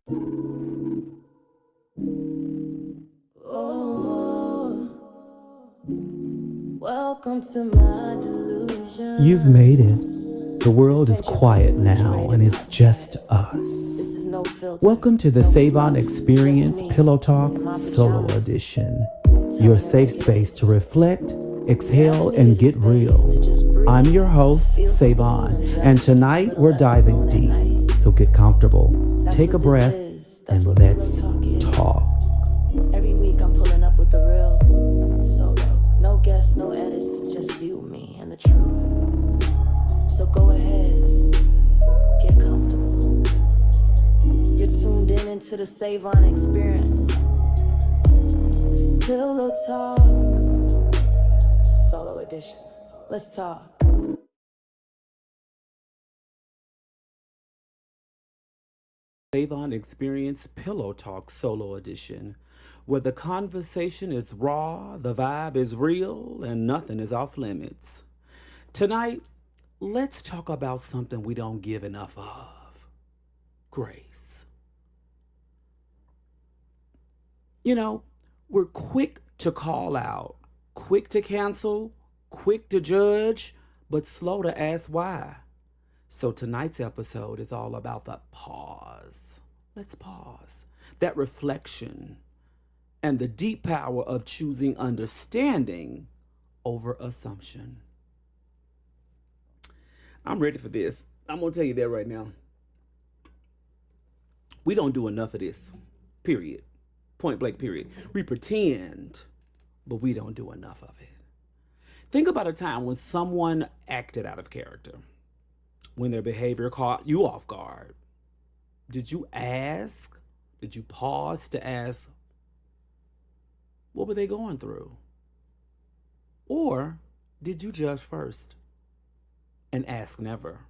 Welcome to my delusion. You've made it. The world is quiet now and it's just us. This is no filter. Welcome to the no Savon fluff, Experience just me Pillow Talk in my Solo pajamas. Edition. Telling Your the safe radio space to reflect, exhale, Never and needed get space real. to just breathe, I'm your to host, feel seen Savon, and and judged, tonight little we're less diving alone at deep. night. So get comfortable, That's take a what this breath, is. That's and what let's Pillow Talk is. talk. Every week I'm pulling up with the real solo. No guests, no edits, just you, me, and the truth. So go ahead, get comfortable. You're tuned in into the Savon Experience. Pillow Talk Solo Edition. Let's talk. Savon Experience Pillow Talk Solo Edition, where the conversation is raw, the vibe is real, and nothing is off limits. Tonight, let's talk about something we don't give enough of: grace. You know, we're quick to call out, quick to cancel, quick to judge, but slow to ask why. So tonight's episode is all about the pause. Let's pause. That reflection and the deep power of choosing understanding over assumption. I'm ready for this. I'm going to tell you that right now. We don't do enough of this, period. Point blank, period. We pretend, but we don't do enough of it. Think about a time when someone acted out of character, when their behavior caught you off guard. Did you ask? Did you pause to ask, what were they going through? Or did you judge first and ask never?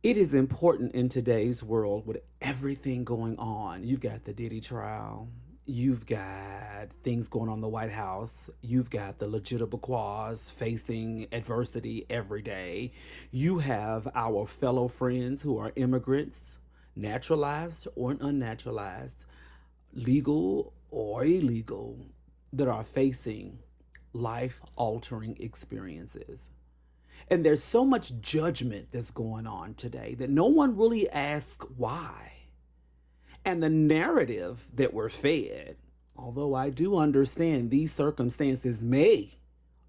It is important in today's world with everything going on. You've got the Diddy trial. You've got things going on in the White House. You've got the legitimate cause facing adversity every day. You have our fellow friends who are immigrants, naturalized or unnaturalized, legal or illegal, that are facing life-altering experiences. And there's so much judgment that's going on today that no one really asks why. And the narrative that we're fed, although I do understand these circumstances may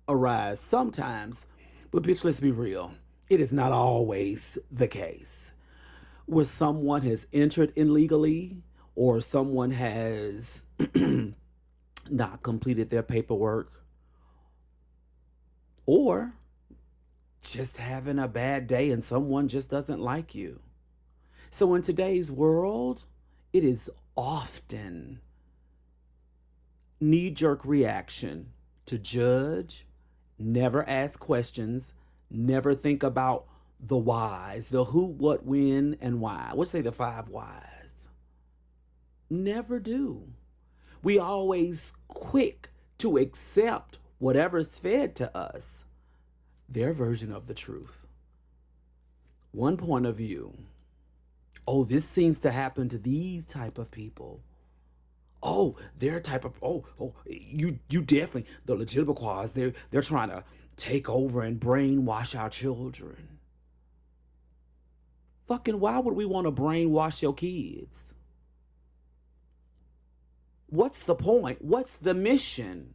arise sometimes, but bitch, let's be real. It is not always the case. Where someone has entered illegally or someone has not completed their paperwork, or just having a bad day and someone just doesn't like you. So in today's world, it is often knee-jerk reaction to judge, never ask questions, never think about the whys, the who, what, when, and why. Let's say the 5 whys. Never do. We always quick to accept whatever's fed to us, their version of the truth. One point of view. Oh, this seems to happen to these type of people. Oh, their type of you definitely, the legitimate cause, they're trying to take over and brainwash our children. Fucking why would we want to brainwash your kids? What's the point? What's the mission?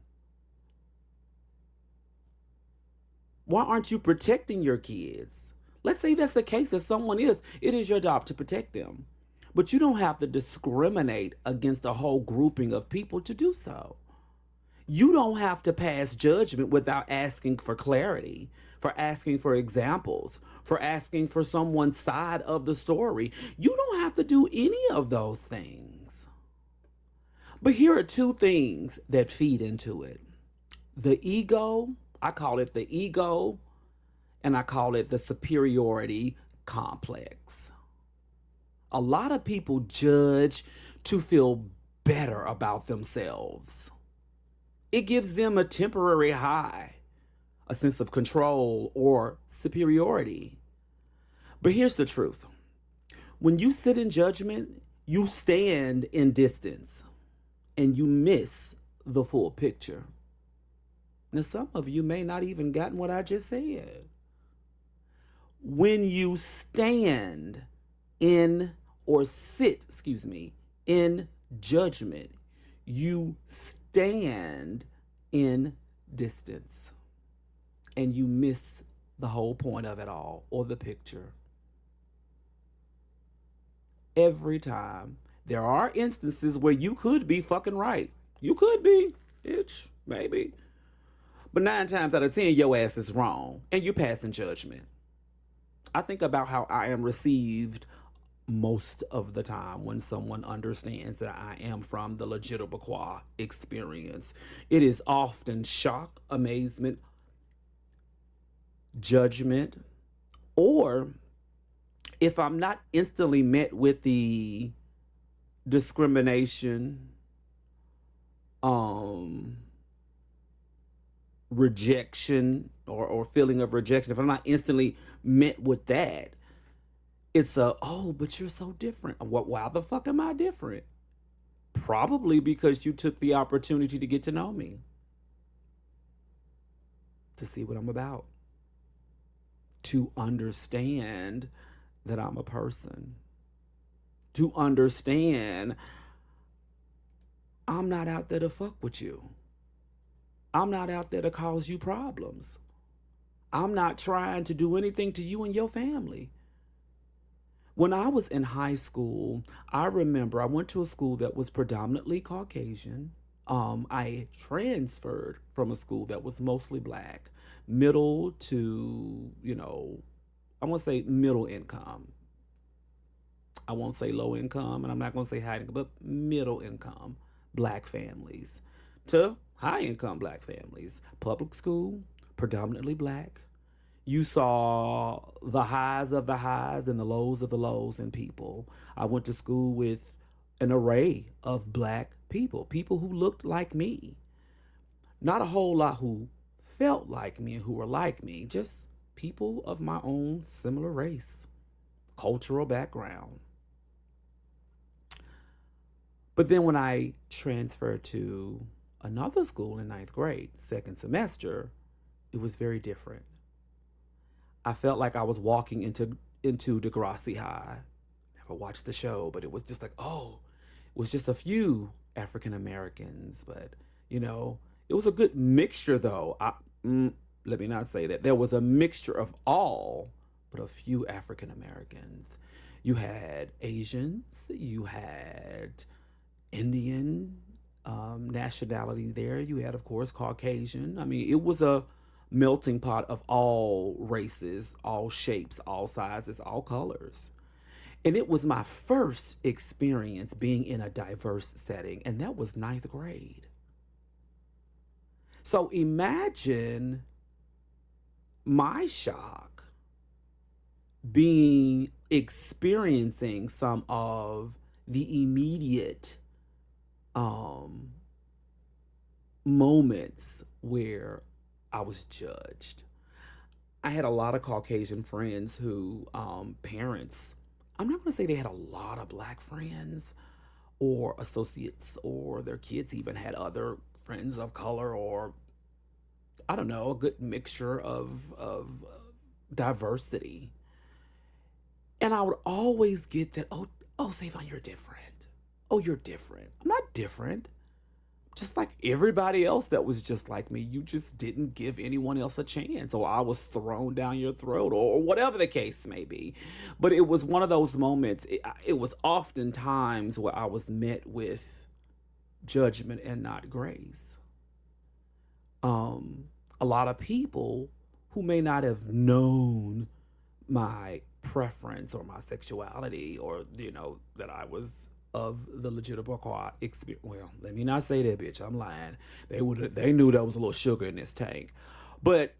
Why aren't you protecting your kids? Let's say that's the case, that someone is. It is your job to protect them. But you don't have to discriminate against a whole grouping of people to do so. You don't have to pass judgment without asking for clarity, for asking for examples, for asking for someone's side of the story. You don't have to do any of those things. But here are 2 things that feed into it. The ego, I call it the ego, and I call it the superiority complex. A lot of people judge to feel better about themselves. It gives them a temporary high, a sense of control or superiority. But here's the truth. When you sit in judgment, you stand in distance and you miss the full picture. Now, some of you may not even gotten what I just said. When you stand in or sit, in judgment, you stand in distance and you miss the whole point of it all or the picture. Every time. There are instances where you could be fucking right. You could be, bitch, maybe. But 9 times out of 10, your ass is wrong and you pass in judgment. I think about how I am received most of the time when someone understands that I am from the Legitimaquah experience. It is often shock, amazement, judgment, or if I'm not instantly met with the discrimination, rejection or feeling of rejection, if I'm not instantly met with that, it's oh, but you're so different. Why the fuck am I different? Probably because you took the opportunity to get to know me, to see what I'm about, to understand that I'm a person, to understand I'm not out there to fuck with you. I'm not out there to cause you problems. I'm not trying to do anything to you and your family. When I was in high school, I remember I went to a school that was predominantly Caucasian. I transferred from a school that was mostly black, middle to, I won't say middle income. I won't say low income, and I'm not going to say high income, but middle income black families to high income black families. Public school, predominantly black. You saw the highs of the highs and the lows of the lows in people. I went to school with an array of black people, people who looked like me. Not a whole lot who felt like me and who were like me, just people of my own similar race, cultural background. But then when I transferred to another school in 9th grade, second semester, it was very different. I felt like I was walking into Degrassi High. Never watched the show, but it was just like, oh, it was just a few African Americans, but it was a good mixture though. Let me not say that. There was a mixture of all, but a few African Americans. You had Asians, you had Indian nationality there. You had, of course, Caucasian. I mean, it was a melting pot of all races, all shapes, all sizes, all colors. And it was my first experience being in a diverse setting, and that was 9th grade. So imagine my shock experiencing some of the immediate moments where I was judged. I had a lot of Caucasian friends who parents, I'm not going to say they had a lot of black friends or associates, or their kids even had other friends of color, or I don't know, a good mixture of diversity. And I would always get that, oh, Savon, you're different. Oh, you're different. I'm not different. Just like everybody else that was just like me, you just didn't give anyone else a chance, or I was thrown down your throat, or whatever the case may be. But it was one of those moments, it was often times where I was met with judgment and not grace. A lot of people who may not have known my preference or my sexuality, or, that I was of the Legitimaquah experience. Well, let me not say that, bitch. I'm lying. They knew there was a little sugar in this tank. But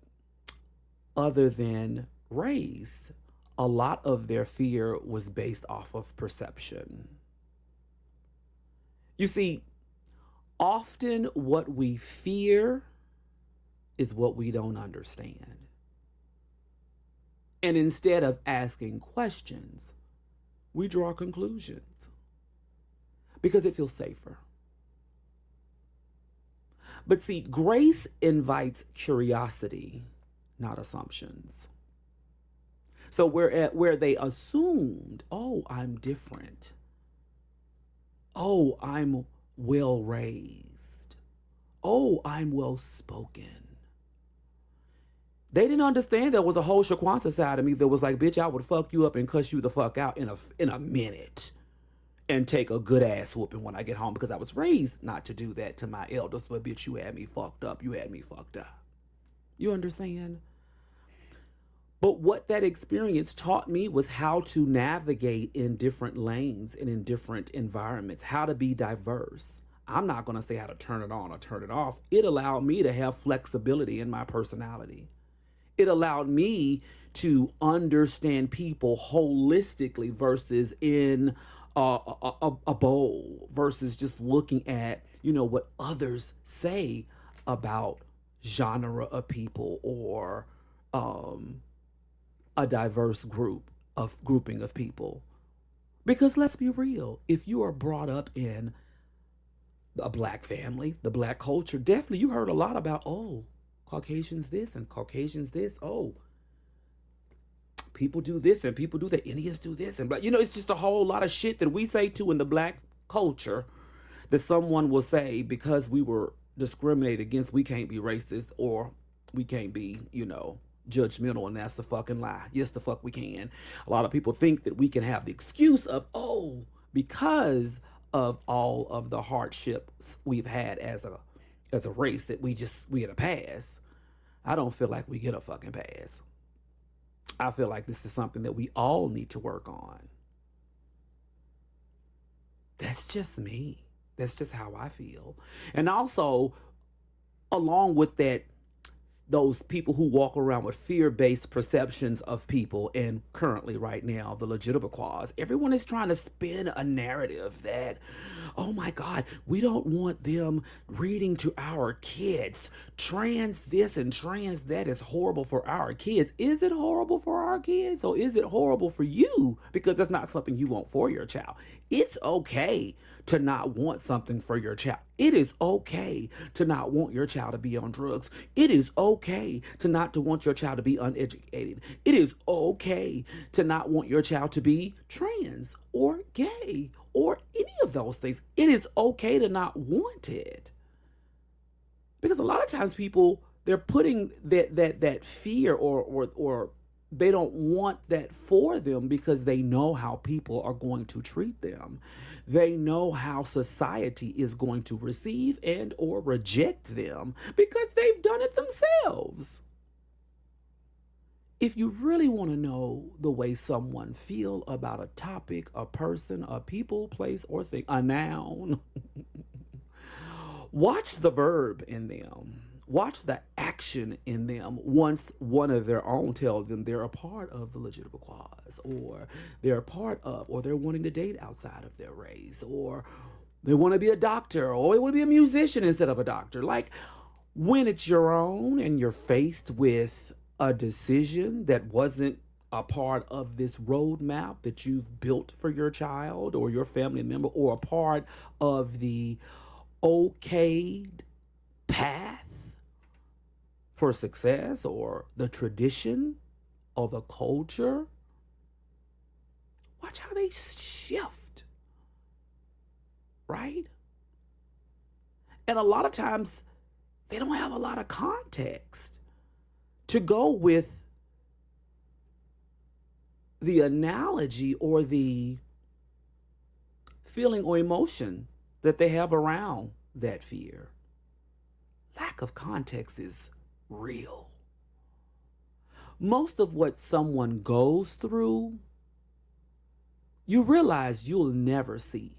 other than race, a lot of their fear was based off of perception. You see, often what we fear is what we don't understand. And instead of asking questions, we draw conclusions because it feels safer. But see, grace invites curiosity, not assumptions. So where they assumed, oh, I'm different. Oh, I'm well raised. Oh, I'm well spoken. They didn't understand there was a whole Shaquanza side of me that was like, bitch, I would fuck you up and cuss you the fuck out in a minute and take a good ass whooping when I get home because I was raised not to do that to my elders. But bitch, you had me fucked up. You had me fucked up. You understand? But what that experience taught me was how to navigate in different lanes and in different environments, how to be diverse. I'm not going to say how to turn it on or turn it off. It allowed me to have flexibility in my personality. It allowed me to understand people holistically versus in a bowl versus just looking at, what others say about genre of people or a diverse grouping of people. Because let's be real, if you are brought up in a black family, the black culture, definitely you heard a lot about, oh, Caucasians this and Caucasians this. Oh, people do this and people do that. Indians do this. And it's just a whole lot of shit that we say too in the black culture that someone will say because we were discriminated against, we can't be racist or we can't be, judgmental, and that's the fucking lie. Yes, the fuck we can. A lot of people think that we can have the excuse of, oh, because of all of the hardships we've had as a race that we get a pass. I don't feel like we get a fucking pass. I feel like this is something that we all need to work on. That's just me. That's just how I feel. And also, along with that, those people who walk around with fear-based perceptions of people, and currently right now the legitimate cause, everyone is trying to spin a narrative that, oh my God, we don't want them reading to our kids. Trans this and trans that is horrible for our kids. Is it horrible for our kids, or is it horrible for you? Because that's not something you want for your child. It's okay to not want something for your child. It is okay to not want your child to be on drugs. It is okay to not to want your child to be uneducated. It is okay to not want your child to be trans or gay or any of those things. It is okay to not want it. Because a lot of times people, they're putting that fear or they don't want that for them because they know how people are going to treat them. They know how society is going to receive and or reject them because they've done it themselves. If you really want to know the way someone feel about a topic, a person, a people, place, or thing, a noun, watch the verb in them. Watch the action in them once one of their own tells them they're a part of the legitimate cause, or they're a part of, or they're wanting to date outside of their race, or they want to be a doctor, or they want to be a musician instead of a doctor. Like, when it's your own and you're faced with a decision that wasn't a part of this roadmap that you've built for your child or your family member, or a part of the okayed path for success or the tradition or the culture, watch how they shift, right? And a lot of times they don't have a lot of context to go with the analogy or the feeling or emotion that they have around that fear. Lack of context is real. Most of what someone goes through, you realize you'll never see.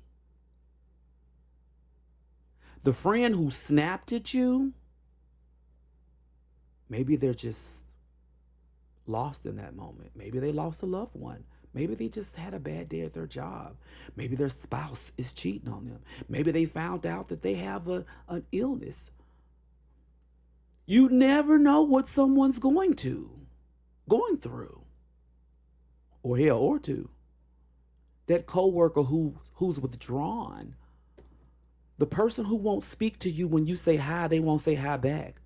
The friend who snapped at you, maybe they're just lost in that moment. Maybe they lost a loved one. Maybe they just had a bad day at their job. Maybe their spouse is cheating on them. Maybe they found out that they have an illness. You never know what someone's going through. or hell, or two. That coworker who's withdrawn. The person who won't speak to you when you say hi, they won't say hi back.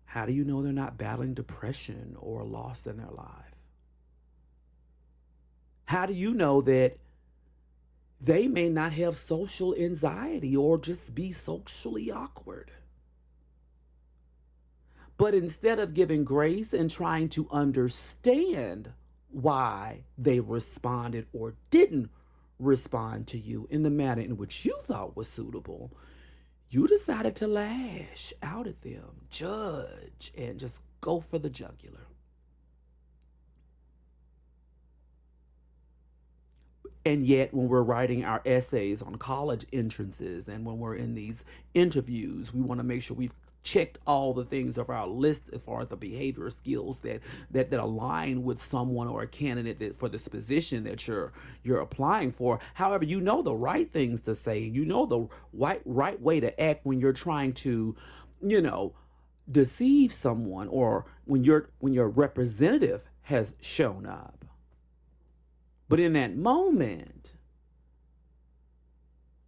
How do you know they're not battling depression or loss in their life? How do you know that they may not have social anxiety or just be socially awkward? But instead of giving grace and trying to understand why they responded or didn't respond to you in the manner in which you thought was suitable, you decided to lash out at them, judge, and just go for the jugular. And yet, when we're writing our essays on college entrances and when we're in these interviews, we want to make sure we've checked all the things of our list as far as the behavior skills that align with someone or a candidate that for this position that you're applying for. However, you know the right things to say, you know the right way to act when you're trying to, deceive someone, or when your representative has shown up. But in that moment,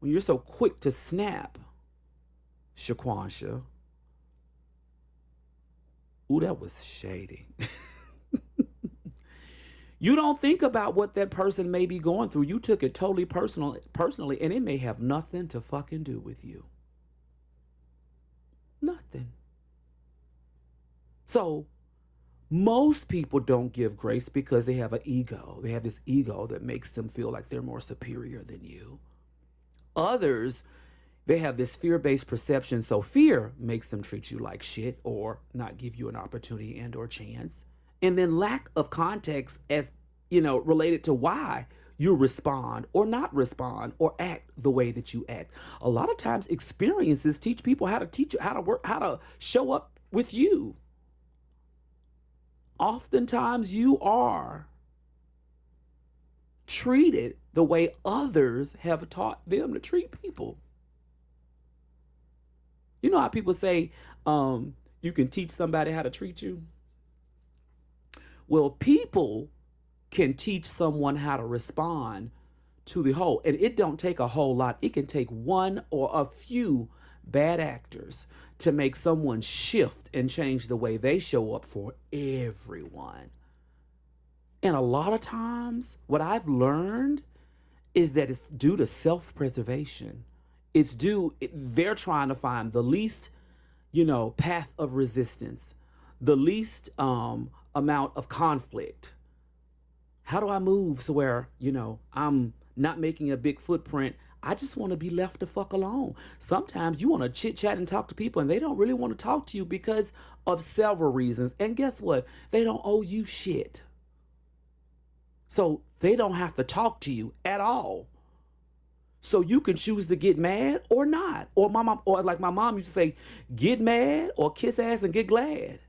when you're so quick to snap, Shaquansha, ooh, that was shady. You don't think about what that person may be going through. You took it totally personally, and it may have nothing to fucking do with you. Nothing. So, most people don't give grace because they have an ego. They have this ego that makes them feel like they're more superior than you. Others, they have this fear-based perception, so fear makes them treat you like shit or not give you an opportunity and or chance. And then lack of context as, related to why you respond or not respond or act the way that you act. A lot of times experiences teach people how to work, how to show up with you. Oftentimes you are treated the way others have taught them to treat people. You know how people say you can teach somebody how to treat you? Well, people can teach someone how to respond to the whole. And it don't take a whole lot. It can take one or a few bad actors to make someone shift and change the way they show up for everyone. And a lot of times, what I've learned is that it's due to self-preservation. They're trying to find the least, path of resistance, the least amount of conflict. How do I move so where, I'm not making a big footprint? I just want to be left the fuck alone. Sometimes you want to chit chat and talk to people and they don't really want to talk to you because of several reasons. And guess what? They don't owe you shit. So they don't have to talk to you at all. So you can choose to get mad or not. Or like my mom used to say, get mad or kiss ass and get glad.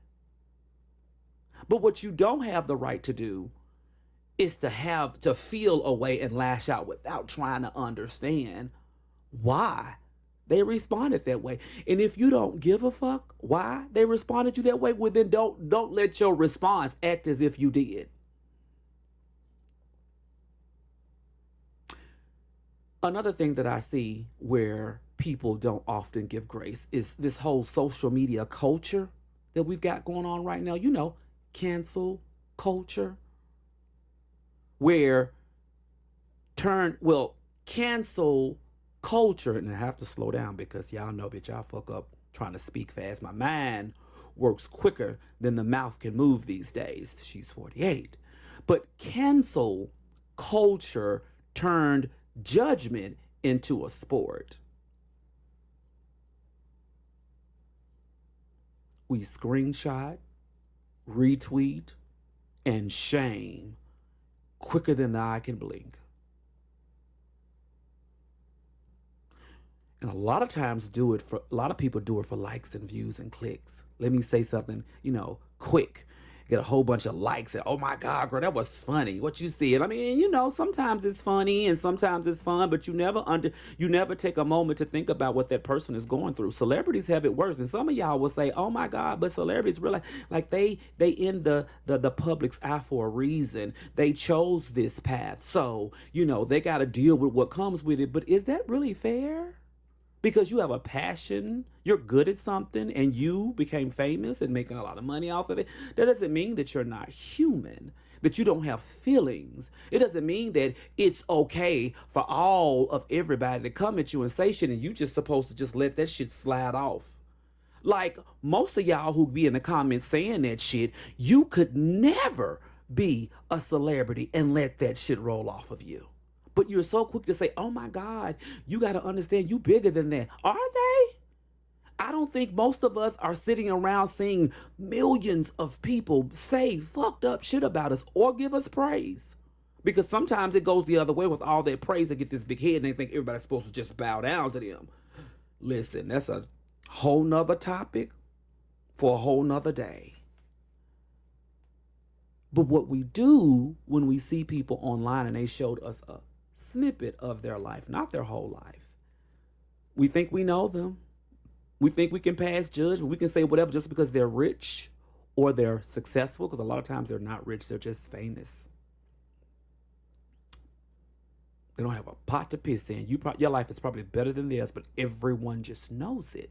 But what you don't have the right to do is to feel a way and lash out without trying to understand why they responded that way. And if you don't give a fuck why they responded you that way, well then don't let your response act as if you did. Another thing that I see where people don't often give grace is this whole social media culture that we've got going on right now. Cancel culture. Where cancel culture, and I have to slow down because y'all know, bitch, y'all fuck up trying to speak fast. My mind works quicker than the mouth can move these days. She's 48. But cancel culture turned judgment into a sport. We screenshot, retweet, and shame quicker than the eye can blink. And a lot of people do it for likes and views and clicks. Let me say something, quick. get a whole bunch of likes and, oh my God, girl, that was funny. What you said. I mean, sometimes it's funny and sometimes it's fun, but you never take a moment to think about what that person is going through. Celebrities have it worse. And some of y'all will say, oh my God, but celebrities really like they in the public's eye for a reason. They chose this path. So, they got to deal with what comes with it. But is that really fair? Because you have a passion, you're good at something, and you became famous and making a lot of money off of it. That doesn't mean that you're not human, that you don't have feelings. It doesn't mean that it's okay for all of everybody to come at you and say shit and you just supposed to just let that shit slide off. Like most of y'all who be in the comments saying that shit, you could never be a celebrity and let that shit roll off of you. But you're so quick to say, oh my God, you got to understand you bigger than that. Are they? I don't think most of us are sitting around seeing millions of people say fucked up shit about us or give us praise. Because sometimes it goes the other way with all that praise. They get this big head and they think everybody's supposed to just bow down to them. Listen, that's a whole nother topic for a whole nother day. But what we do when we see people online and they showed us a snippet of their life, not their whole life, we think we know them. We think we can pass judgment. We can say whatever just because they're rich or they're successful, because a lot of times they're not rich, they're just famous. They don't have a pot to piss in. Your life is probably better than theirs, but everyone just knows it.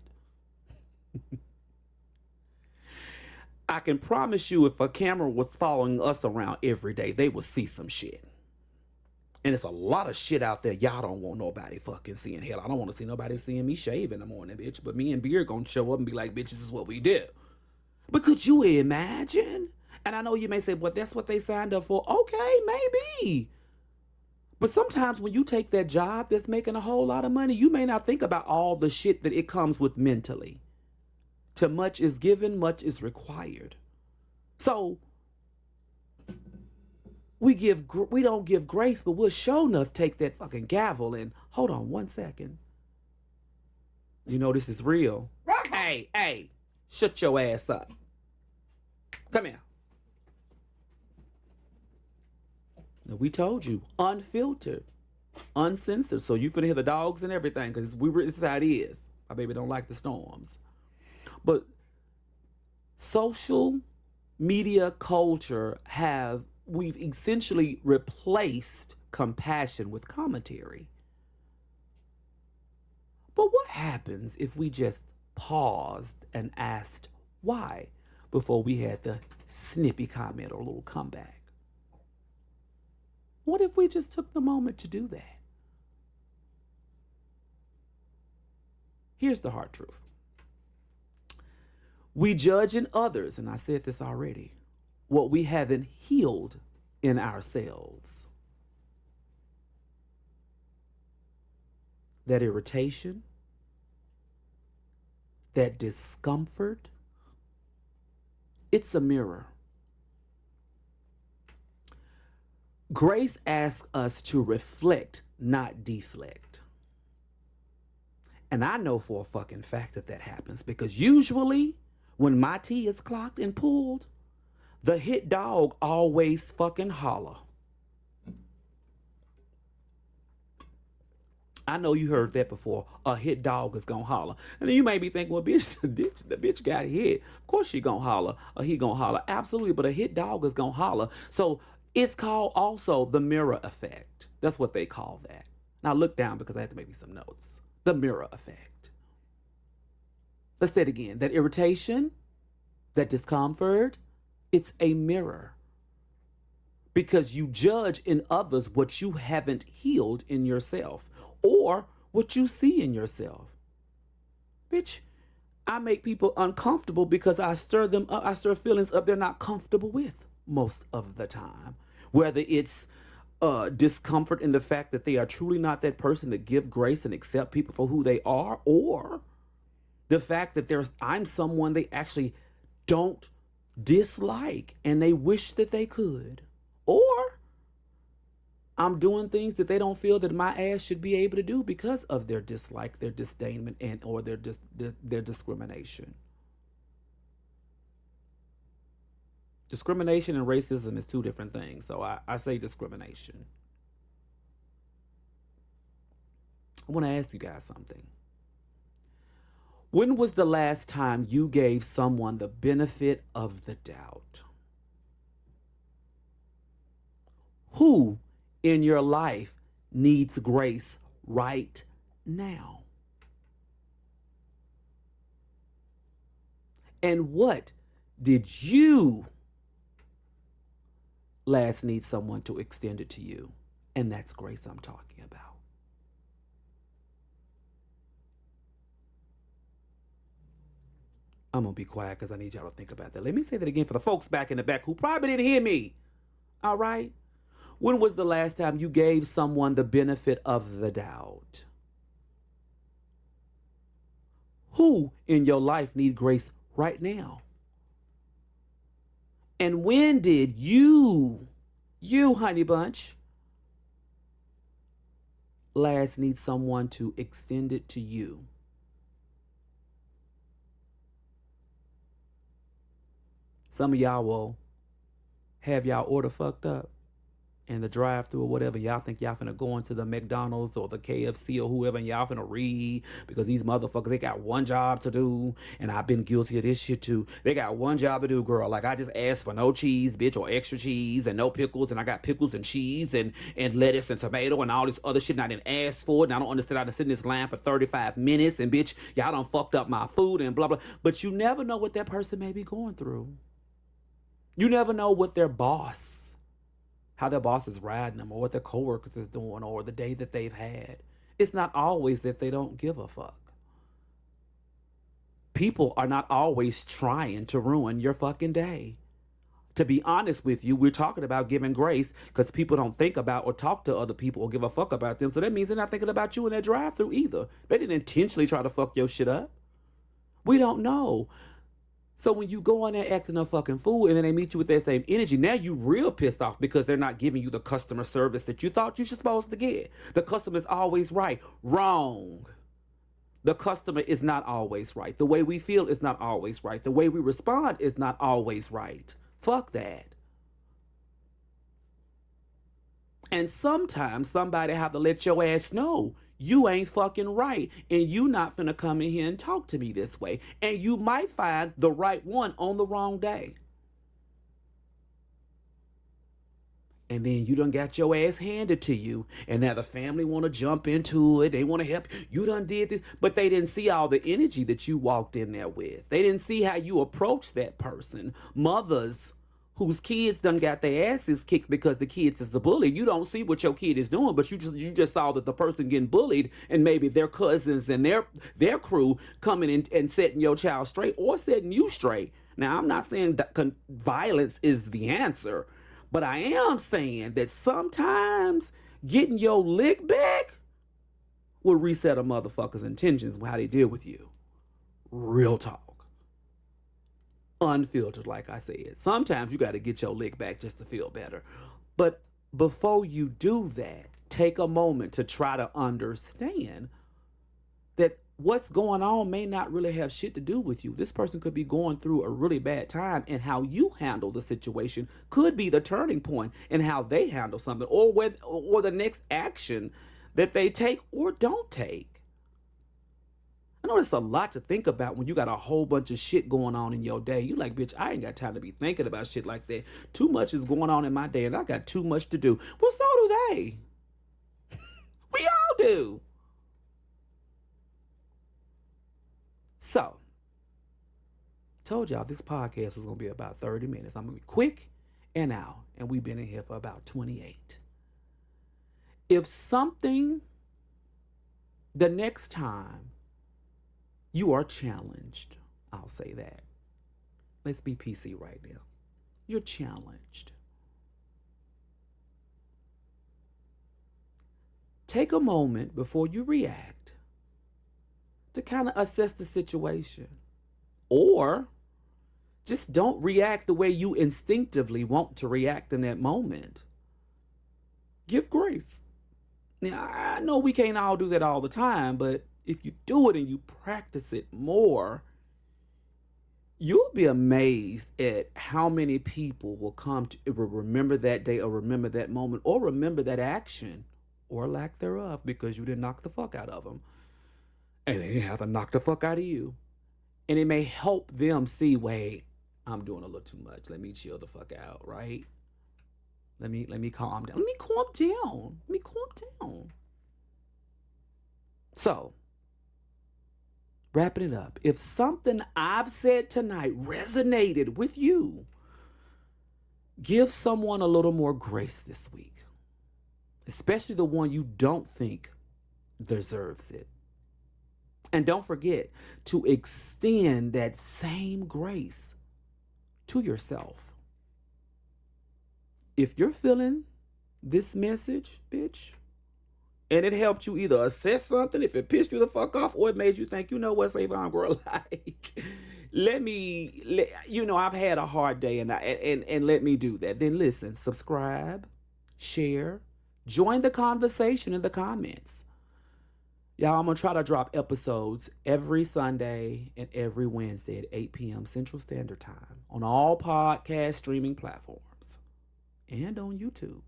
I can promise you if a camera was following us around every day, they would see some shit. And it's a lot of shit out there y'all don't want nobody fucking seeing. Hell, I don't want to see nobody seeing me shave in the morning, bitch. But me and Beer gonna show up and be like, bitch, this is what we do. But could you imagine? And I know you may say, well, that's what they signed up for. Okay, maybe. But sometimes when you take that job that's making a whole lot of money, you may not think about all the shit that it comes with mentally. To much is given, much is required. So we don't give grace, but we'll sure enough take that fucking gavel and hold on one second. This is real. Hey, shut your ass up. Come here. Now, we told you, unfiltered, uncensored. So you finna hear the dogs and everything, because this is how it is. My baby don't like the storms. But social media culture we've essentially replaced compassion with commentary. But what happens if we just paused and asked why before we had the snippy comment or a little comeback? What if we just took the moment to do that? Here's the hard truth. We judge in others, and I said this already, what we haven't healed in ourselves. That irritation, that discomfort, it's a mirror. Grace asks us to reflect, not deflect. And I know for a fucking fact that happens, because usually when my tea is clocked and pulled, the hit dog always fucking holler. I know you heard that before. A hit dog is gonna holler. And then you may be thinking, well, bitch, the bitch got hit. Of course she gonna holler or he gonna holler. Absolutely, but a hit dog is gonna holler. So it's called also the mirror effect. That's what they call that. Now look down because I had to make me some notes. The mirror effect. Let's say it again. That irritation, that discomfort, it's a mirror. Because you judge in others what you haven't healed in yourself or what you see in yourself. Bitch, I make people uncomfortable because I stir them up. I stir feelings up they're not comfortable with most of the time. Whether it's discomfort in the fact that they are truly not that person to give grace and accept people for who they are, or the fact that I'm someone they actually don't dislike and they wish that they could, or I'm doing things that they don't feel that my ass should be able to do because of their dislike, their disdain, and or their discrimination. Discrimination and racism is two different things. So I say discrimination. I want to ask you guys something. When was the last time you gave someone the benefit of the doubt? Who in your life needs grace right now? And what did you last need someone to extend it to you? And that's grace I'm talking about. I'm going to be quiet because I need y'all to think about that. Let me say that again for the folks back in the back who probably didn't hear me. All right? When was the last time you gave someone the benefit of the doubt? Who in your life need grace right now? And when did you, honey bunch, last need someone to extend it to you? Some of y'all will have y'all order fucked up in the drive-thru or whatever. Y'all think y'all finna go into the McDonald's or the KFC or whoever, and y'all finna read because these motherfuckers, they got one job to do. And I've been guilty of this shit too. They got one job to do, girl. Like, I just asked for no cheese, bitch, or extra cheese and no pickles, and I got pickles and cheese and lettuce and tomato and all this other shit, and I didn't ask for it, and I don't understand. I done sit in this line for 35 minutes, and bitch, y'all done fucked up my food and blah, blah. But you never know what that person may be going through. You never know what their boss, how their boss is riding them, or what their coworkers is doing, or the day that they've had. It's not always that they don't give a fuck. People are not always trying to ruin your fucking day. To be honest with you, we're talking about giving grace because people don't think about or talk to other people or give a fuck about them. So that means they're not thinking about you in that drive-thru either. They didn't intentionally try to fuck your shit up. We don't know. So when you go on there acting a fucking fool and then they meet you with that same energy, now you real pissed off because they're not giving you the customer service that you thought you should supposed to get. The customer is always right. Wrong. The customer is not always right. The way we feel is not always right. The way we respond is not always right. Fuck that. And sometimes somebody have to let your ass know you ain't fucking right, and you not finna come in here and talk to me this way. And you might find the right one on the wrong day. And then you done got your ass handed to you, and now the family want to jump into it. They want to help. You done did this, but they didn't see all the energy that you walked in there with. They didn't see how you approached that person. Mothers whose kids done got their asses kicked because the kids is the bully. You don't see what your kid is doing, but you just saw that the person getting bullied, and maybe their cousins and their crew coming in and setting your child straight or setting you straight. Now, I'm not saying that violence is the answer, but I am saying that sometimes getting your lick back will reset a motherfucker's intentions with how they deal with you. Real talk. Unfiltered, like I said. Sometimes you got to get your lick back just to feel better. But before you do that, take a moment to try to understand that what's going on may not really have shit to do with you. This person could be going through a really bad time, and how you handle the situation could be the turning point in how they handle something, or the next action that they take or don't take. I know it's a lot to think about when you got a whole bunch of shit going on in your day. You like, bitch, I ain't got time to be thinking about shit like that. Too much is going on in my day, and I got too much to do. Well, so do they. We all do. So, told y'all this podcast was going to be about 30 minutes. I'm going to be quick and out, and we've been in here for about 28. If something, the next time you are challenged, I'll say that. Let's be PC right now. You're challenged. Take a moment before you react to kind of assess the situation. Or just don't react the way you instinctively want to react in that moment. Give grace. Now, I know we can't all do that all the time, but if you do it and you practice it more, You'll be amazed at how many people will come to will remember that day or remember that moment or remember that action or lack thereof because you didn't knock the fuck out of them. And they didn't have to knock the fuck out of you. And it may help them see, wait, I'm doing a little too much. Let me chill the fuck out, right? Let me calm down. Let me calm down. Let me calm down. So, wrapping it up. If something I've said tonight resonated with you, give someone a little more grace this week, especially the one you don't think deserves it. And don't forget to extend that same grace to yourself. If you're feeling this message, bitch, and it helped you either assess something, if it pissed you the fuck off, or it made you think, you know what, Savon girl, like, I've had a hard day and let me do that. Then listen, subscribe, share, join the conversation in the comments. Y'all, I'm going to try to drop episodes every Sunday and every Wednesday at 8 p.m. Central Standard Time on all podcast streaming platforms and on YouTube.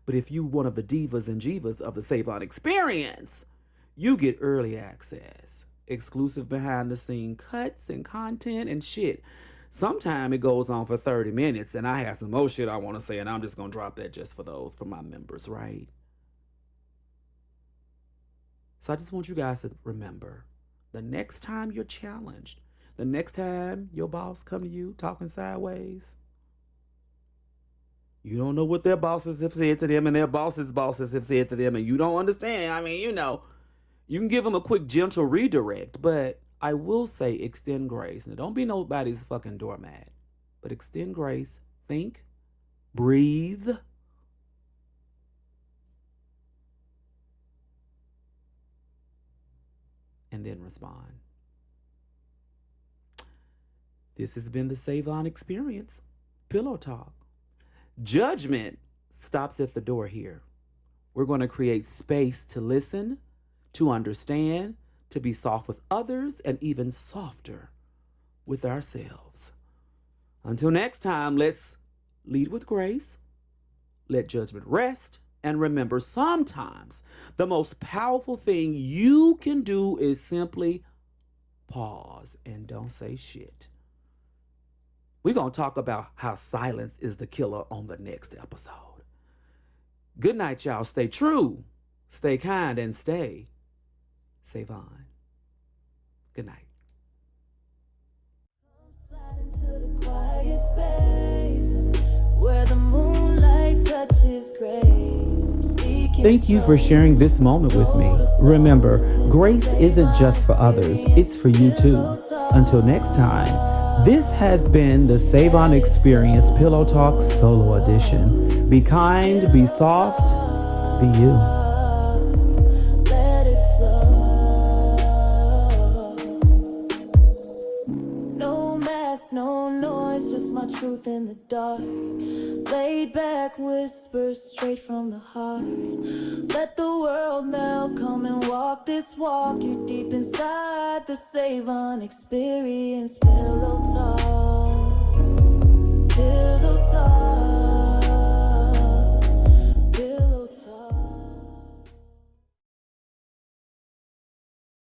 But if you one of the divas and jivas of the Savon Experience, you get early access, exclusive behind the scene cuts and content and shit. Sometimes it goes on for 30 minutes and I have some more shit I want to say and I'm just going to drop that just for my members, right? So I just want you guys to remember, the next time you're challenged, the next time your boss come to you talking sideways, you don't know what their bosses have said to them and their bosses' bosses have said to them, and you don't understand. I mean, you can give them a quick, gentle redirect, but I will say extend grace. Now, don't be nobody's fucking doormat, but extend grace. Think, breathe, and then respond. This has been the Savon Experience, Pillow Talk. Judgment stops at the door here. We're going to create space to listen, to understand, to be soft with others, and even softer with ourselves. Until next time, let's lead with grace, let judgment rest, and remember, sometimes the most powerful thing you can do is simply pause and don't say shit. We're going to talk about how silence is the killer on the next episode. Good night, y'all. Stay true, stay kind, and stay Savon. Good night. Slide into the quiet space where the moonlight touches grace. Thank you for sharing this moment with me. Remember, grace isn't just for others, it's for you too. Until next time, this has been the Savon Experience Pillow Talk Solo Edition. Be kind, be soft, be you. Let it flow. No mask, no noise, just my truth in the dark. Laid back whispers straight from the heart. Let the world now come and walk this walk. You're deep inside the Savon Experience Pillow Talk.